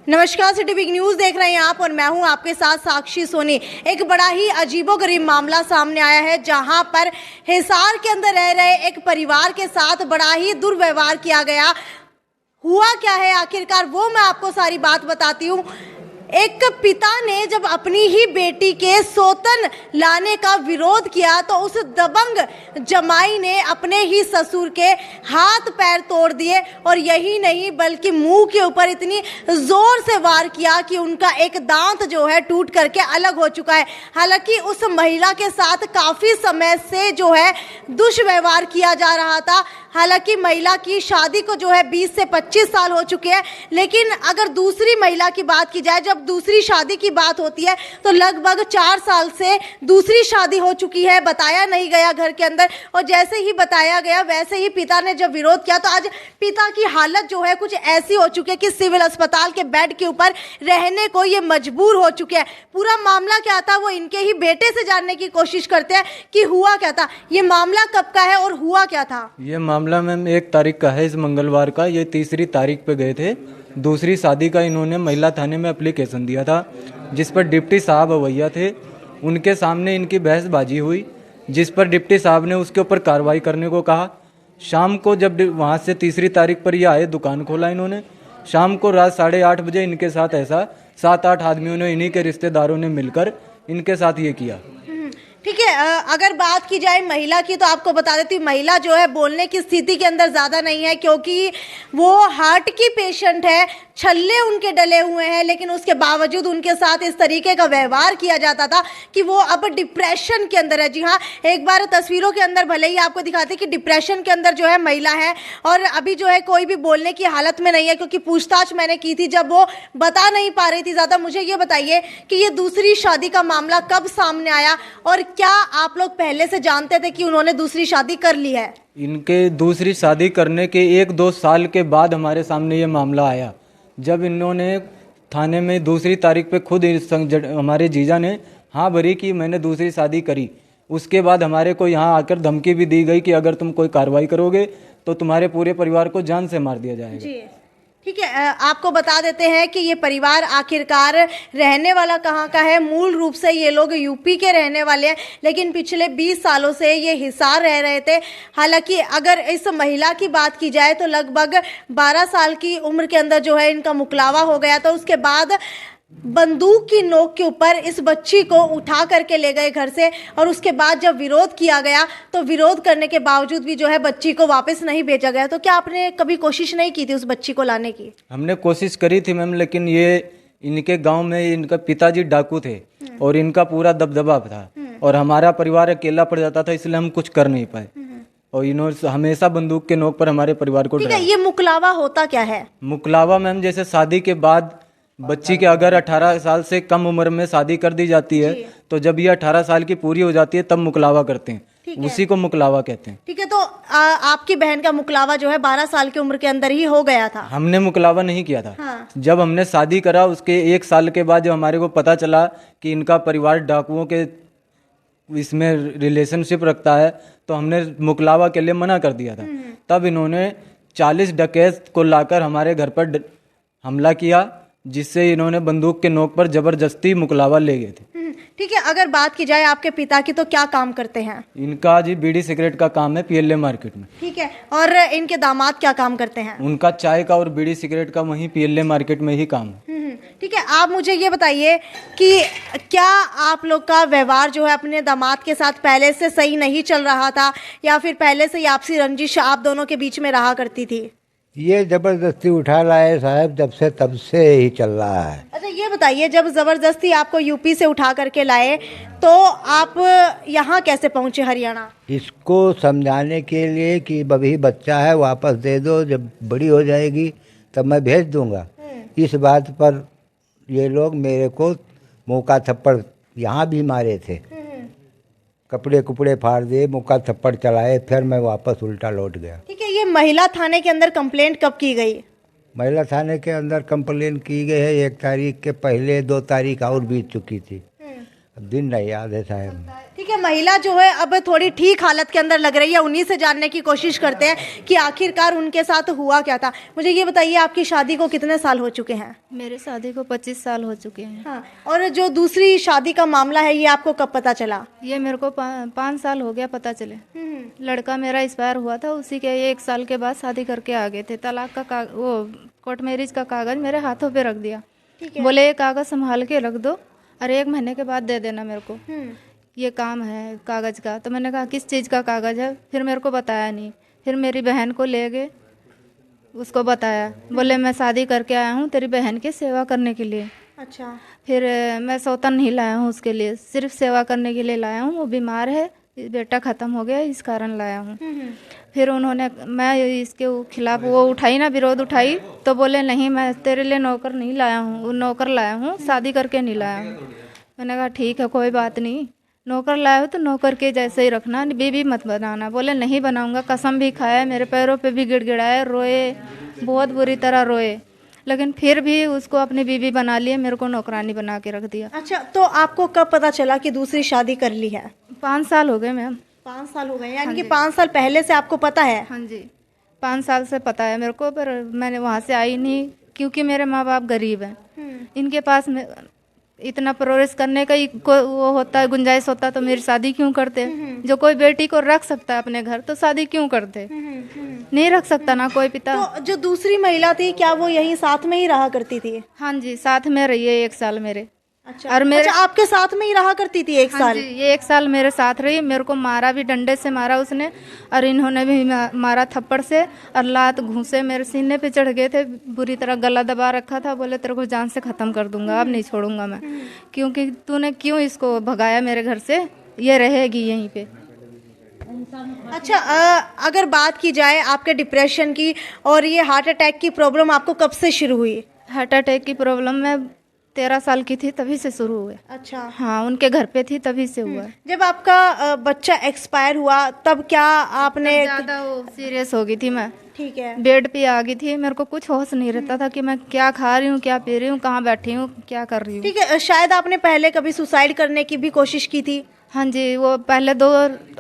नमस्कार, city big news देख रहे हैं आप और मैं हूं आपके साथ साक्षी सोनी। एक बड़ा ही अजीबोगरीब मामला सामने आया है जहां पर हिसार के अंदर रह रहे एक परिवार के साथ बड़ा ही दुर्व्यवहार किया गया। हुआ क्या है आखिरकार वो मैं आपको सारी बात बताती हूँ। एक पिता ने जब अपनी ही बेटी के सौतन लाने का विरोध किया तो उस दबंग जमाई ने अपने ही ससुर के हाथ पैर तोड़ दिए और यही नहीं बल्कि मुंह के ऊपर इतनी जोर से वार किया कि उनका एक दांत जो है टूट करके अलग हो चुका है। हालांकि उस महिला के साथ काफी समय से जो है दुष्व्यवहार किया जा रहा था। हालांकि महिला की शादी को जो है 20 से 25 साल हो चुके हैं, लेकिन अगर दूसरी महिला की बात की जाए, जब दूसरी शादी की बात होती है तो लगभग 4 साल से दूसरी शादी हो चुकी है। बताया नहीं गया घर के अंदर, और जैसे ही बताया गया वैसे ही पिता ने जब विरोध किया तो आज पिता की हालत जो है कुछ ऐसी हो चुकी है कि सिविल अस्पताल के बेड के ऊपर रहने को ये मजबूर हो चुके हैं। पूरा मामला क्या था वो इनके ही बेटे से जानने की कोशिश करते हैं कि हुआ क्या था, ये मामला कब का है और हुआ क्या था। ये मामला मैम 1 तारीख का है, इस मंगलवार का। ये 3री तारीख पे गए थे। दूसरी शादी का इन्होंने महिला थाने में एप्लीकेशन दिया था, जिस पर डिप्टी साहब अवैया थे। उनके सामने इनकी बहसबाजी हुई, जिस पर डिप्टी साहब ने उसके ऊपर कार्रवाई करने को कहा। शाम को जब वहाँ से 3री तारीख पर ये आए, दुकान खोला इन्होंने। शाम को रात 8:30 बजे इनके साथ ऐसा 7-8 आदमियों ने, इन्हीं के रिश्तेदारों ने मिलकर इनके साथ ये किया। ठीक है, अगर बात की जाए महिला की तो आपको बता देती हूँ, महिला जो है बोलने की स्थिति के अंदर ज़्यादा नहीं है क्योंकि वो हार्ट की पेशेंट है। छल्ले उनके डले हुए हैं, लेकिन उसके बावजूद उनके साथ इस तरीके का व्यवहार किया जाता था कि वो अब डिप्रेशन के अंदर है। जी हाँ, एक बार तस्वीरों के अंदर भले ही आपको दिखाते कि डिप्रेशन के अंदर जो है महिला है और अभी जो है कोई भी बोलने की हालत में नहीं है, क्योंकि पूछताछ मैंने की थी जब वो बता नहीं पा रही थी ज़्यादा। मुझे ये बताइए कि ये दूसरी शादी का मामला कब सामने आया और क्या आप लोग पहले से जानते थे कि उन्होंने दूसरी शादी कर ली है? इनके दूसरी शादी करने के 1-2 साल के बाद हमारे सामने ये मामला आया, जब इन्होंने थाने में 2 तारीख पे खुद हमारे जीजा ने हाँ भरी कि मैंने दूसरी शादी करी। उसके बाद हमारे को यहाँ आकर धमकी भी दी गई कि अगर तुम कोई कार्रवाई करोगे तो तुम्हारे पूरे परिवार को जान से मार दिया जाएगा। जी ठीक है, आपको बता देते हैं कि ये परिवार आखिरकार रहने वाला कहाँ का है। मूल रूप से ये लोग यूपी के रहने वाले हैं, लेकिन पिछले 20 सालों से ये हिसार रह रहे थे। हालांकि अगर इस महिला की बात की जाए तो लगभग 12 साल की उम्र के अंदर जो है इनका मुकलावा हो गया था। उसके बाद बंदूक की नोक के ऊपर इस बच्ची को उठा करके ले गए घर से, और उसके बाद जब विरोध किया गया तो विरोध करने के बावजूद भी जो है बच्ची को वापस नहीं भेजा गया। तो क्या आपने कभी कोशिश नहीं की थी उस बच्ची को लाने की? हमने कोशिश करी थी मैम, लेकिन ये इनके गांव में इनका पिताजी डाकू थे और इनका पूरा दबदबा था और हमारा परिवार अकेला पड़ जाता था, इसलिए हम कुछ कर नहीं पाए। और इन्होंने हमेशा बंदूक के नोक पर हमारे परिवार को डराया। ये मुकलावा होता क्या है? मुकलावा मैम जैसे शादी के बाद बच्ची के अगर 18 साल से कम उम्र में शादी कर दी जाती है तो जब ये 18 साल की पूरी हो जाती है तब मुकलावा करते हैं, उसी को मुकलावा कहते हैं। ठीक है, तो आपकी बहन का मुकलावा जो है 12 साल की उम्र के अंदर ही हो गया था? हमने मुकलावा नहीं किया था। हाँ। जब हमने शादी करा उसके 1 साल के बाद जब हमारे को पता चला कि इनका परिवार डाकुओं के इसमें रिलेशनशिप रखता है तो हमने मुकलावा के लिए मना कर दिया था। तब इन्होंने 40 डकैत को लाकर हमारे घर पर हमला किया, जिससे इन्होंने बंदूक के नोक पर जबरदस्ती मुकलावा ले गए थे। ठीक है, अगर बात की जाए आपके पिता की तो क्या काम करते हैं? इनका जी बीड़ी सिगरेट का काम है PLA मार्केट में। ठीक है, और इनके दामाद क्या काम करते हैं? उनका चाय का और बीड़ी सिगरेट का वहीं PLA मार्केट में ही काम है। ठीक है, आप मुझे ये बताइए कि क्या आप लोग का व्यवहार जो है अपने दामाद के साथ पहले से सही नहीं चल रहा था या फिर पहले से ही आपसी रंजिश आप दोनों के बीच में रहा करती थी? ये जबरदस्ती उठा लाए साहब, जब से तब से ही चल रहा है। अच्छा ये बताइए, जब जबरदस्ती आपको यूपी से उठा करके लाए तो आप यहाँ कैसे पहुँचे हरियाणा? इसको समझाने के लिए कि अभी बच्चा है वापस दे दो, जब बड़ी हो जाएगी तब मैं भेज दूंगा। इस बात पर ये लोग मेरे को मुक्का थप्पड़ यहाँ भी मारे थे, कपड़े कुपड़े फाड़ दिए, मुक्का थप्पड़ चलाए, फिर मैं वापस उल्टा लौट गया। ठीक है, ये महिला थाने के अंदर कंप्लेंट कब की गई? महिला थाने के अंदर कंप्लेंट की गई है 1 तारीख के पहले, 2 तारीख और बीत चुकी थी। अब दिन नहीं याद है साहब। ठीक है, महिला जो है अब थोड़ी ठीक हालत के अंदर लग रही है, उन्हीं से जानने की कोशिश करते हैं कि आखिरकार उनके साथ हुआ क्या था। मुझे ये बताइए, आपकी शादी को कितने साल हो चुके हैं? मेरे शादी को 25 साल हो चुके हैं। हाँ, और जो दूसरी शादी का मामला है ये आपको कब पता चला? ये मेरे को 5 साल हो गया पता चले। लड़का मेरा एक्सपायर हुआ था, उसी के 1 साल के बाद शादी करके आ गए थे। तलाक का वो कोर्ट मैरिज का कागज मेरे हाथों पे रख दिया। बोले ये कागज संभाल के रख दो और 1 महीने के बाद दे देना मेरे को, ये काम है कागज का। तो मैंने कहा किस चीज़ का कागज है? फिर मेरे को बताया नहीं। फिर मेरी बहन को ले गए, उसको बताया। बोले मैं शादी करके आया हूँ तेरी बहन की सेवा करने के लिए। अच्छा। फिर मैं सौतन नहीं लाया हूँ उसके लिए, सिर्फ सेवा करने के लिए लाया हूँ। वो बीमार है, बेटा ख़त्म हो गया, इस कारण लाया हूँ। फिर उन्होंने, मैं इसके खिलाफ वो उठाई ना, विरोध उठाई, तो बोले नहीं मैं तेरे लिए नौकर नहीं लाया हूँ, नौकर लाया हूँ, शादी करके नहीं लाया हूँ। मैंने कहा ठीक है कोई बात नहीं, नौकर लाए हो तो नौकर के जैसे ही रखना, बीवी मत बनाना। बोले नहीं बनाऊंगा, कसम भी खाया, मेरे पैरों पे भी गिड़गिड़ाए, रोए, बहुत बुरी तरह रोए, लेकिन फिर भी उसको अपनी बीवी बना लिए, मेरे को नौकरानी बना के रख दिया। अच्छा, तो आपको कब पता चला कि दूसरी शादी कर ली है? 5 साल हो गए मैम। 5 साल हो गए, यानी कि 5 साल पहले से आपको पता है? हाँ जी, 5 साल से पता है मेरे को, पर मैंने वहाँ से आई नहीं क्योंकि मेरे माँ बाप गरीब हैं। इनके पास इतना प्रोग्रेस करने का वो होता है, गुंजाइश होता तो मेरी शादी क्यों करते? जो कोई बेटी को रख सकता है अपने घर तो शादी क्यों करते? नहीं रख सकता ना कोई पिता। तो जो दूसरी महिला थी क्या वो यहीं साथ में ही रहा करती थी? हाँ जी, साथ में रही है 1 साल मेरे। अच्छा, और मेरे आपके साथ में ही रहा करती थी 1 हाँ साल? जी, ये 1 साल मेरे साथ रही। मेरे को मारा भी, डंडे से मारा उसने, और इन्होंने भी मारा थप्पड़ से, और लात घूंसे मेरे सीने पे चढ़ गए थे, बुरी तरह गला दबा रखा था। बोले तेरे को जान से ख़त्म कर दूंगा, अब नहीं छोड़ूंगा मैं, क्योंकि तूने क्यों इसको भगाया मेरे घर से, ये रहेगी यहीं पे। अच्छा, अगर बात की जाए आपके डिप्रेशन की और ये हार्ट अटैक की प्रॉब्लम आपको कब से शुरू हुई? हार्ट अटैक की प्रॉब्लम में 13 साल की थी तभी से शुरू हुए। अच्छा। हाँ, उनके घर पे थी तभी से हुआ। जब आपका बच्चा एक्सपायर हुआ तब क्या आपने? ज़्यादा सीरियस हो गई थी मैं। ठीक है। बेड पे आ गई थी, मेरे को कुछ होश नहीं रहता था कि मैं क्या खा रही हूँ, क्या पी रही हूँ, कहाँ बैठी हूँ, क्या कर रही हूँ। ठीक है, शायद आपने पहले कभी सुसाइड करने की भी कोशिश की थी? हाँ जी, वो पहले 2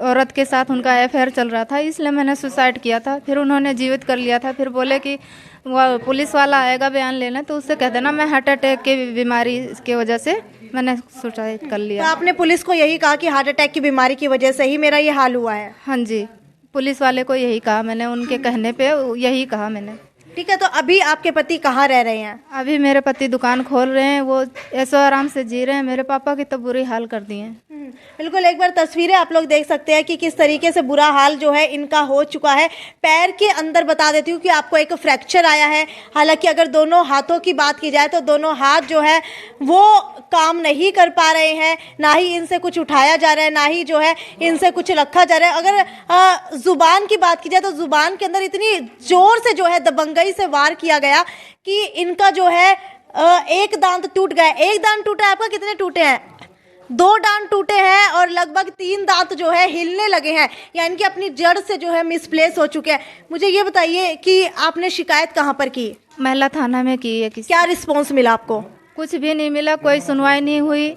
औरत के साथ उनका अफेयर चल रहा था, इसलिए मैंने सुसाइड किया था। फिर उन्होंने जीवित कर लिया था। फिर बोले कि वो पुलिस वाला आएगा बयान लेने तो उससे कह देना मैं हार्ट अटैक की बीमारी की वजह से मैंने सुसाइड कर लिया। तो आपने पुलिस को यही कहा कि हार्ट अटैक की बीमारी की वजह से ही मेरा ये हाल हुआ है? हाँ जी, पुलिस वाले को यही कहा मैंने, उनके कहने पे यही कहा मैंने। ठीक है, तो अभी आपके पति कहाँ रह रहे हैं? अभी मेरे पति दुकान खोल रहे हैं, वो ऐसो आराम से जी रहे हैं। मेरे पापा की तो बुरी हाल कर दी हैं। बिल्कुल, एक बार तस्वीरें आप लोग देख सकते हैं कि किस तरीके से बुरा हाल जो है इनका हो चुका है। पैर के अंदर बता देती हूँ कि आपको एक फ्रैक्चर आया है। हालांकि अगर दोनों हाथों की बात की जाए तो दोनों हाथ जो है वो काम नहीं कर पा रहे हैं, ना ही इनसे कुछ उठाया जा रहा है, ना ही जो है इनसे कुछ रखा जा रहा है। अगर जुबान की बात की जाए तो जुबान के अंदर इतनी जोर से जो है दबंगई से वार किया गया कि इनका जो है एक दांत टूट गया। एक दांत टूटा है आपका? कितने टूटे हैं? 2 दांत टूटे हैं और लगभग 3 दांत जो है हिलने लगे हैं, यानी कि अपनी जड़ से जो है मिसप्लेस हो चुके हैं। मुझे ये बताइए कि आपने शिकायत कहाँ पर की? महिला थाना में की है। क्या रिस्पॉन्स मिला आपको? कुछ भी नहीं मिला, कोई सुनवाई नहीं हुई,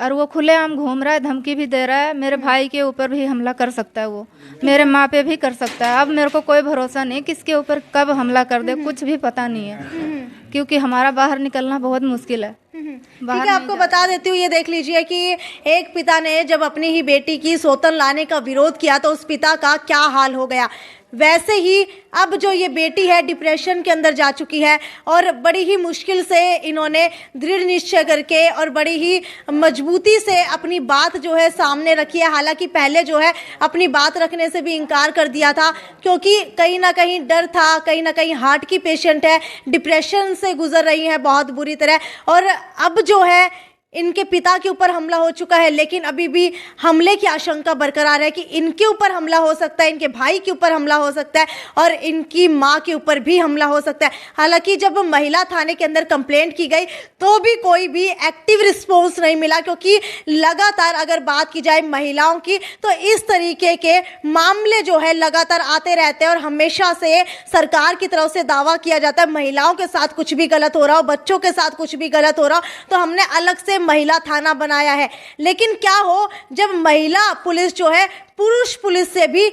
और वो खुलेआम घूम रहा है, धमकी भी दे रहा है। मेरे भाई के ऊपर भी हमला कर सकता है, वो मेरे माँ पे भी कर सकता है। अब मेरे को कोई भरोसा नहीं किसके ऊपर कब हमला कर दे, कुछ भी पता नहीं है, क्योंकि हमारा बाहर निकलना बहुत मुश्किल है। ठीक है, आपको बता देती हूँ, ये देख लीजिए कि एक पिता ने जब अपनी ही बेटी की सौतन लाने का विरोध किया तो उस पिता का क्या हाल हो गया। वैसे ही अब जो ये बेटी है डिप्रेशन के अंदर जा चुकी है और बड़ी ही मुश्किल से इन्होंने दृढ़ निश्चय करके और बड़ी ही मजबूती से अपनी बात जो है सामने रखी है। हालांकि पहले जो है अपनी बात रखने से भी इनकार कर दिया था, क्योंकि कहीं ना कहीं डर था, कहीं ना कहीं हार्ट की पेशेंट है, डिप्रेशन से गुजर रही है बहुत बुरी तरह। और अब जो है इनके पिता के ऊपर हमला हो चुका है, लेकिन अभी भी हमले की आशंका बरकरार है कि इनके ऊपर हमला हो सकता है, इनके भाई के ऊपर हमला हो सकता है और इनकी मां के ऊपर भी हमला हो सकता है। हालांकि जब महिला थाने के अंदर कंप्लेंट की गई तो भी कोई भी एक्टिव रिस्पॉन्स नहीं मिला, क्योंकि लगातार अगर बात की जाए महिलाओं की तो इस तरीके के मामले जो है लगातार आते रहते हैं और हमेशा से सरकार की तरफ से दावा किया जाता है महिलाओं के साथ कुछ भी गलत हो रहा हो, बच्चों के साथ कुछ भी गलत हो रहा हो तो हमने अलग से से महिला थाना बनाया है। लेकिन क्या हो जब महिला पुलिस जो है पुरुष पुलिस से भी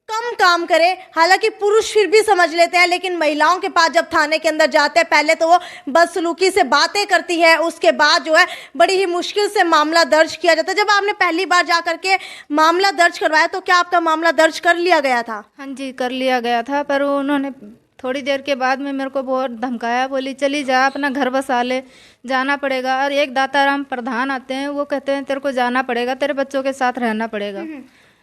कम काम करे। हालांकि पुरुष फिर भी समझ लेते हैं, लेकिन महिलाओं के पास जब थाने के अंदर जाते हैं पहले तो वो बदसलूकी से बातें करती है, उसके बाद जो है बड़ी ही मुश्किल से मामला दर्ज किया जाता है। जब आपने पहली बार जा करके मामला दर्ज करवाया तो क्या आपका मामला दर्ज कर लिया गया था? हाँ जी, कर लिया गया था, पर उन्होंने थोड़ी देर के बाद में मेरे को बहुत धमकाया, बोली चली जा, अपना घर बसा ले, जाना पड़ेगा। और एक दाताराम प्रधान आते हैं, वो कहते हैं तेरे को जाना पड़ेगा, तेरे बच्चों के साथ रहना पड़ेगा।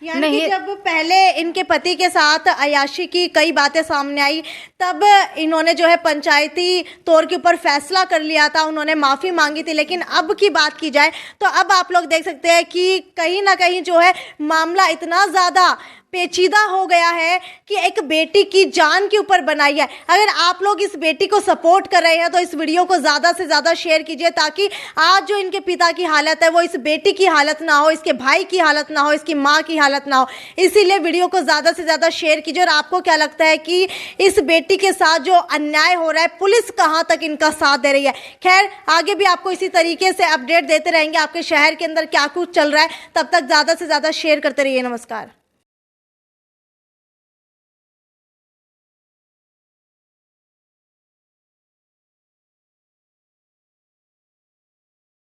यानी कि जब पहले इनके पति के साथ अय्याशी की कई बातें सामने आई तब इन्होंने जो है पंचायती तौर के ऊपर फैसला कर लिया था, उन्होंने माफ़ी मांगी थी। लेकिन अब की बात की जाए तो अब आप लोग देख सकते हैं कि कहीं ना कहीं जो है मामला इतना ज़्यादा पेचीदा हो गया है कि एक बेटी की जान के ऊपर बनाई है। अगर आप लोग इस बेटी को सपोर्ट कर रहे हैं तो इस वीडियो को ज़्यादा से ज़्यादा शेयर कीजिए, ताकि आज जो इनके पिता की हालत है वो इस बेटी की हालत ना हो, इसके भाई की हालत ना हो, इसकी माँ की हालत ना हो। इसीलिए वीडियो को ज़्यादा से ज़्यादा शेयर कीजिए। और आपको क्या लगता है कि इस बेटी के साथ जो अन्याय हो रहा है पुलिस कहाँ तक इनका साथ दे रही है? खैर, आगे भी आपको इसी तरीके से अपडेट देते रहेंगे आपके शहर के अंदर क्या कुछ चल रहा है। तब तक ज़्यादा से ज़्यादा शेयर करते रहिए। नमस्कार।